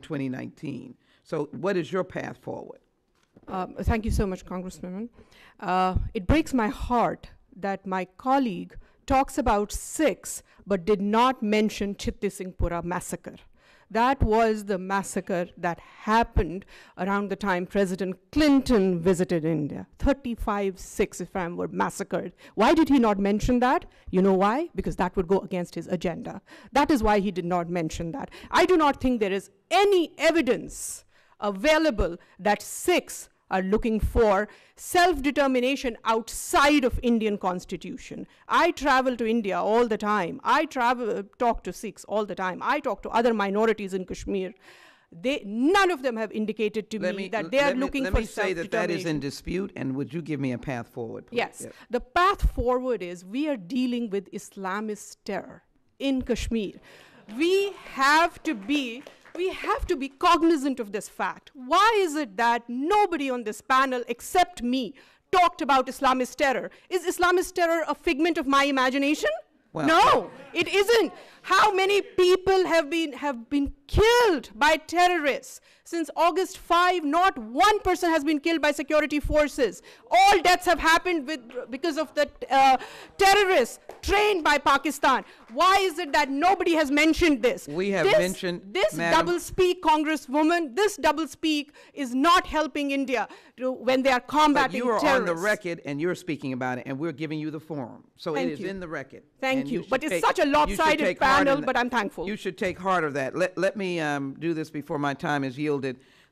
2019. So what is your path forward? Thank you so much, Congresswoman. It breaks my heart that my colleague talks about Sikhs but did not mention Chitti Singhpura massacre. That was the massacre that happened around the time President Clinton visited India. 35 Sikhs, if I remember, were massacred. Why did he not mention that? You know why? Because that would go against his agenda. That is why he did not mention that. I do not think there is any evidence available that Sikhs are looking for self-determination outside of Indian constitution. I travel to India all the time. I talk to Sikhs all the time. I talk to other minorities in Kashmir. None of them have indicated to me that they are looking for self-determination. Let me say that is in dispute, and would you give me a path forward, please? Yes. The path forward is we are dealing with Islamist terror in Kashmir. We have to be cognizant of this fact. Why is it that nobody on this panel except me talked about Islamist terror? Is Islamist terror a figment of my imagination? Well, no, it isn't. How many people have been killed by terrorists? Since August 5, not one person has been killed by security forces. All deaths have happened because of the terrorists trained by Pakistan. Why is it that nobody has mentioned this? We have mentioned this double-speak, Congresswoman. This double-speak is not helping India when they are combating terrorists. But you are on the record, and you're speaking about it, and we're giving you the forum. So it is in the record. Thank you. But it's such a lopsided panel, but I'm thankful. You should take heart of that. Let me do this before my time is yielded.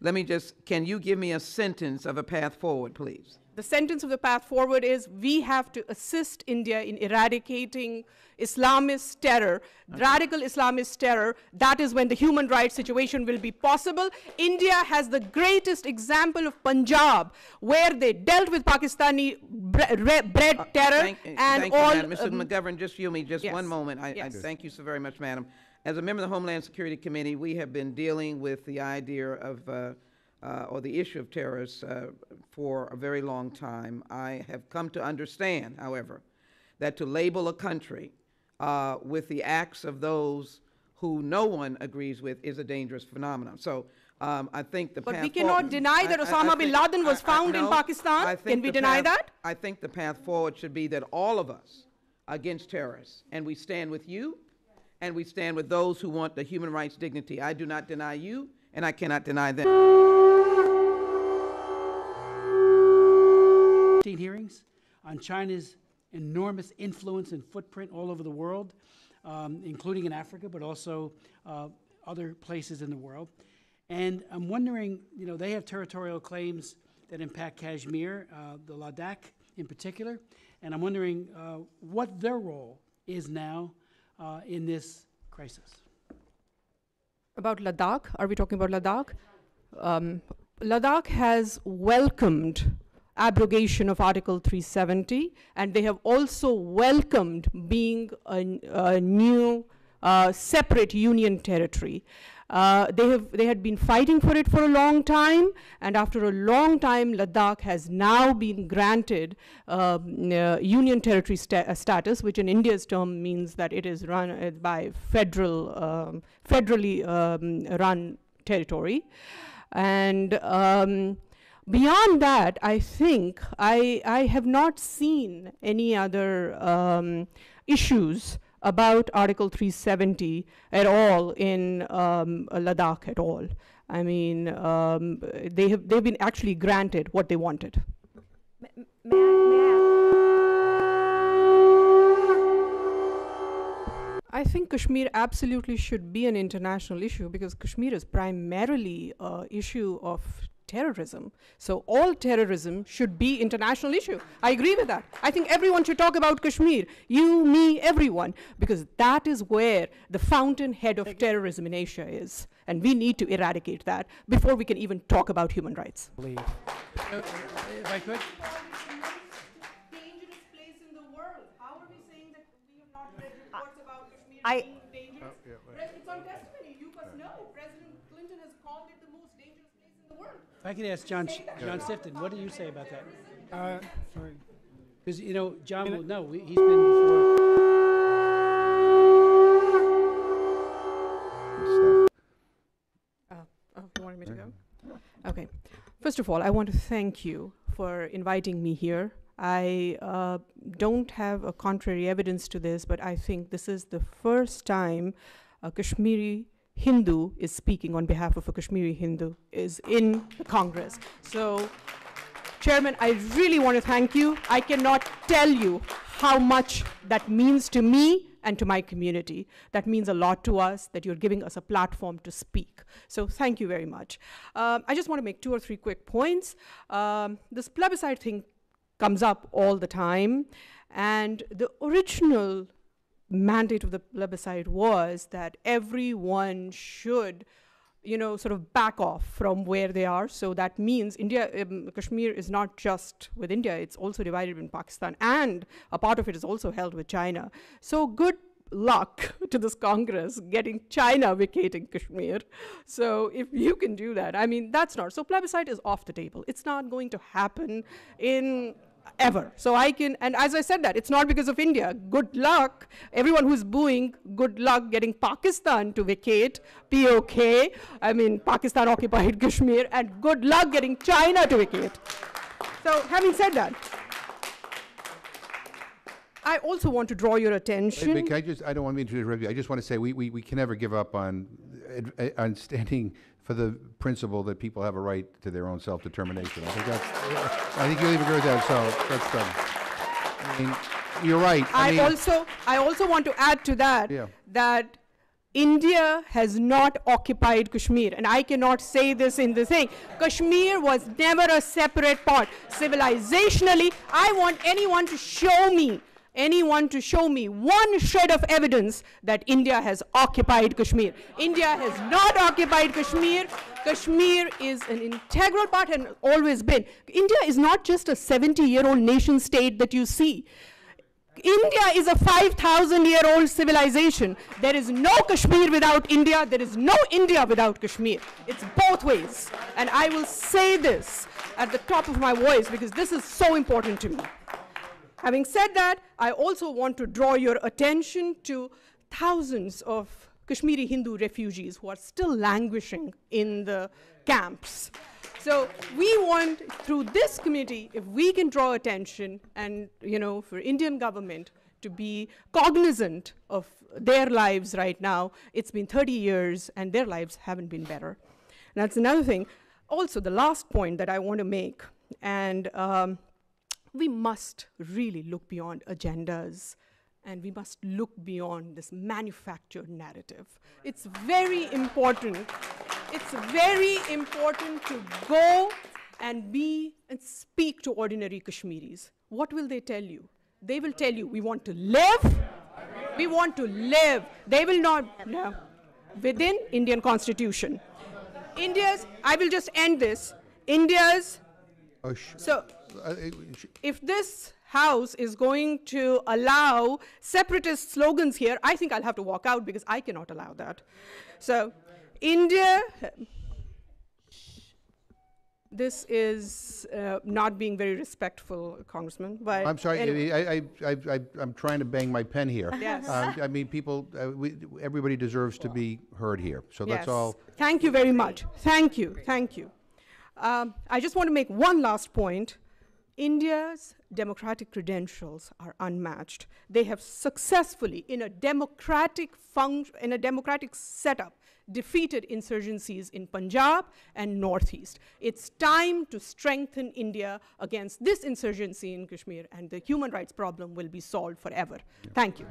Let me can you give me a sentence of a path forward, please? The sentence of the path forward is we have to assist India in eradicating Islamist terror, radical Islamist terror. That is when the human rights situation will be possible. India has the greatest example of Punjab, where they dealt with Pakistani bred terror thank you, Mr. McGovern, just you me just one moment. I thank you so very much, madam. As a member of the Homeland Security Committee, we have been dealing with the idea of or the issue of terrorists for a very long time. I have come to understand, however, that to label a country with the acts of those who no one agrees with is a dangerous phenomenon. So I think the path forward— But we cannot deny that Osama bin Laden was found in Pakistan. Can we deny that? I think the path forward should be that all of us are against terrorists, and we stand with you, and we stand with those who want the human rights dignity. I do not deny you, and I cannot deny them. Hearings on China's enormous influence and footprint all over the world, including in Africa, but also other places in the world. And I'm wondering, you know, they have territorial claims that impact Kashmir, the Ladakh in particular, and I'm wondering what their role is now in this crisis. About Ladakh, are we talking about Ladakh? Ladakh has welcomed abrogation of Article 370, and they have also welcomed being a new separate union territory. They had been fighting for it for a long time, and after a long time, Ladakh has now been granted union territory status, which in India's term means that it is run by federally run territory. And beyond that, I think I have not seen any other issues about Article 370 at all in Ladakh at all. I mean, they've been actually granted what they wanted. May I think Kashmir absolutely should be an international issue, because Kashmir is primarily an issue of terrorism. So all terrorism should be international issue. I agree with that. I think everyone should talk about Kashmir. You, me, everyone, because that is where the fountainhead of terrorism in Asia is. And we need to eradicate that before we can even talk about human rights. If I could. Dangerous place in the world. How are we saying that we have not read reports about Kashmir being dangerous? It's on testimony. You must know. President Clinton has called it the most dangerous place in the world. If I could ask John Sifton, what do you say about that? Sorry. Because, you know, John will know. He's been before. First of all, I want to thank you for inviting me here. I don't have a contrary evidence to this, but I think this is the first time a Kashmiri Hindu is speaking on behalf of a Kashmiri Hindu is in the Congress. So, Chairman, I really want to thank you. I cannot tell you how much that means to me and to my community. That means a lot to us, that you're giving us a platform to speak. So thank you very much. I just want to make 2 or 3 quick points. This plebiscite thing comes up all the time, and the original mandate of the plebiscite was that everyone should, you know, sort of back off from where they are. So that means Kashmir is not just with India, it's also divided in Pakistan, and a part of it is also held with China. So good luck to this Congress getting China vacating Kashmir. So if you can do that, I mean, that's not, so plebiscite is off the table. It's not going to happen in ever. So I can, and as I said that, it's not because of India. Good luck, everyone who's booing, good luck getting Pakistan to vacate, POK, I mean, Pakistan occupied Kashmir, and good luck getting China to vacate. So having said that, I also want to draw your attention. Can I just, I don't want me to interrupt you. I just want to say we can never give up on standing for the principle that people have a right to their own self-determination. I think you'll even agree with that, so that's done. I mean, you're right. I also want to add to that, that India has not occupied Kashmir, and I cannot say this in the thing. Kashmir was never a separate part. Civilizationally, I want anyone to show me one shred of evidence that India has occupied Kashmir. India has not occupied Kashmir. Kashmir is an integral part and always been. India is not just a 70-year-old nation state that you see. India is a 5,000-year-old civilization. There is no Kashmir without India. There is no India without Kashmir. It's both ways. And I will say this at the top of my voice because this is so important to me. Having said that, I also want to draw your attention to thousands of Kashmiri Hindu refugees who are still languishing in the camps. So we want, through this committee, if we can draw attention and, you know, for Indian government to be cognizant of their lives right now. It's been 30 years and their lives haven't been better. And that's another thing. Also, the last point that I want to make, and we must really look beyond agendas, and we must look beyond this manufactured narrative. It's very important. It's very important to go and speak to ordinary Kashmiris. What will they tell you? They will tell you, we want to live. We want to live. They will not, no, within Indian Constitution. I will just end this. So, if this House is going to allow separatist slogans here, I think I'll have to walk out because I cannot allow that. So, India, this is not being very respectful, Congressman. But I'm sorry, anyway. I'm trying to bang my pen here. Yes. I mean, people, everybody deserves to be heard here. So that's all. Thank you very much. Thank you. Thank you. I just want to make one last point. India's democratic credentials are unmatched. They have successfully, in a democratic setup, defeated insurgencies in Punjab and Northeast. It's time to strengthen India against this insurgency in Kashmir, and the human rights problem will be solved forever. Thank you.